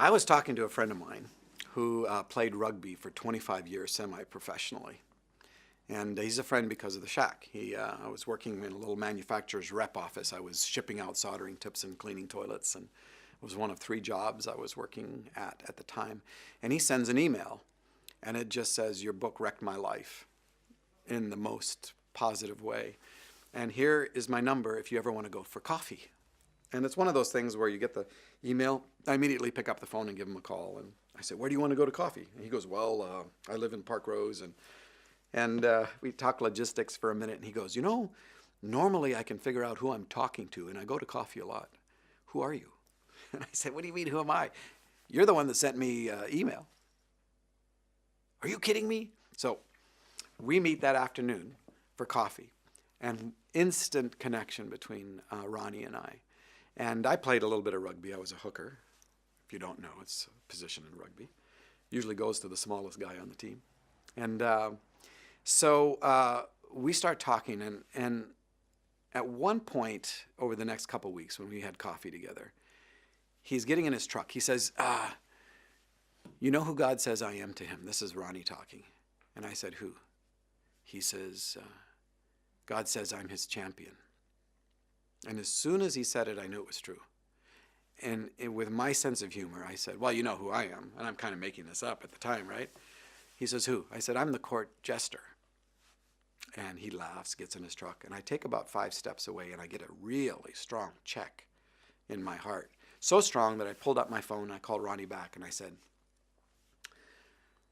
I was talking to a friend of mine who played rugby for 25 years semi-professionally. And he's a friend because of the shack. I was working in a little manufacturer's rep office. I was shipping out soldering tips and cleaning toilets, and it was one of 3 jobs I was working at the time. And he sends an email, and it just says, "Your book wrecked my life," in the most positive way. And here is my number if you ever want to go for coffee. And it's one of those things where you get the email, I immediately pick up the phone and give him a call. And I said, "Where do you want to go to coffee?" And he goes, "Well, I live in Park Rose." And we talk logistics for a minute. And he goes, "You know, normally I can figure out who I'm talking to, and I go to coffee a lot. Who are you?" And I said, "What do you mean, who am I? You're the one that sent me email." "Are you kidding me?" So we meet that afternoon for coffee, and instant connection between Ronnie and I. And I played a little bit of rugby. I was a hooker. If you don't know, it's a position in rugby. Usually goes to the smallest guy on the team. And so we start talking, and at one point over the next couple weeks when we had coffee together, he's getting in his truck. He says, "You know who God says I am to him?" This is Ronnie talking. And I said, "Who?" He says, "God says I'm his champion." And as soon as he said it, I knew it was true. And with my sense of humor, I said, "Well, you know who I am." And I'm kind of making this up at the time, right? He says, "Who?" I said, "I'm the court jester." And he laughs, gets in his truck. And I take about 5 steps away, and I get a really strong check in my heart. So strong that I pulled up my phone, and I called Ronnie back, and I said,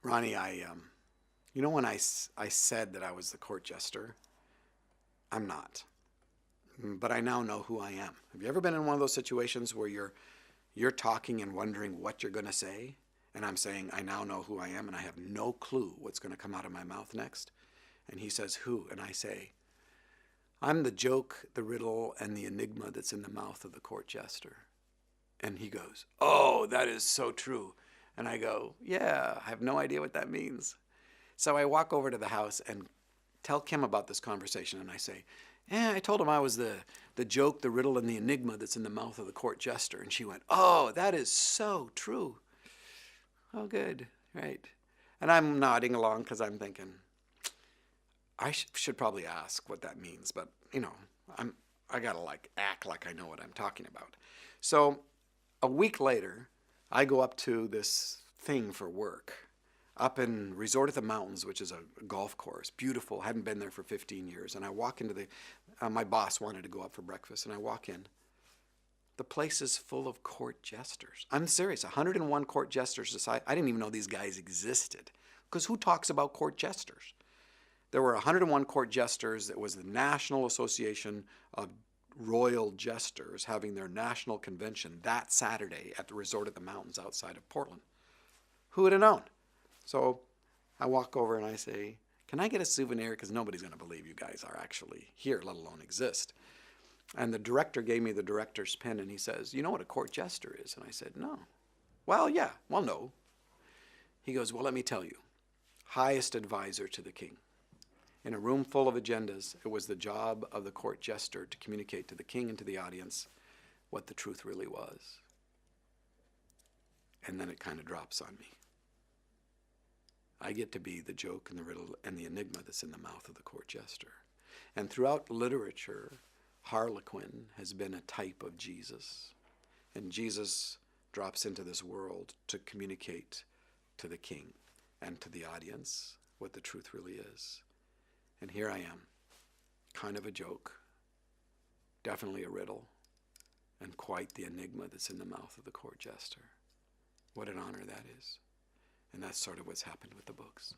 "Ronnie, you know when I said that I was the court jester? I'm not. But I now know who I am." Have you ever been in one of those situations where you're talking and wondering what you're going to say? And I'm saying, I now know who I am, and I have no clue what's going to come out of my mouth next. And he says, "Who?" And I say, "I'm the joke, the riddle, and the enigma that's in the mouth of the court jester." And he goes, "Oh, that is so true." And I go, "Yeah, I have no idea what that means." So I walk over to the house and tell Kim about this conversation, and I say, I told him I was the joke, the riddle, and the enigma that's in the mouth of the court jester. And she went, "Oh, that is so true." "Oh, good, right." And I'm nodding along because I'm thinking, I should probably ask what that means, but I gotta act like I know what I'm talking about. So a week later, I go up to this thing for work up in Resort at the Mountains, which is a golf course, beautiful. Hadn't been there for 15 years. And I walk into my boss wanted to go up for breakfast, and I walk in. The place is full of court jesters. I'm serious, 101 court jesters. I didn't even know these guys existed, because who talks about court jesters? There were 101 court jesters. It was the National Association of Royal Jesters having their national convention that Saturday at the Resort at the Mountains outside of Portland. Who would have known? So I walk over and I say, "Can I get a souvenir? Because nobody's going to believe you guys are actually here, let alone exist." And the director gave me the director's pen, and he says, "You know what a court jester is?" And I said, "No." "Well, yeah. Well, no." He goes, "Well, let me tell you. Highest advisor to the king. In a room full of agendas, it was the job of the court jester to communicate to the king and to the audience what the truth really was." And then it kind of drops on me. I get to be the joke and the riddle and the enigma that's in the mouth of the court jester. And throughout literature, Harlequin has been a type of Jesus. And Jesus drops into this world to communicate to the king and to the audience what the truth really is. And here I am, kind of a joke, definitely a riddle, and quite the enigma that's in the mouth of the court jester. What an honor that is. And that's sort of what's happened with the books.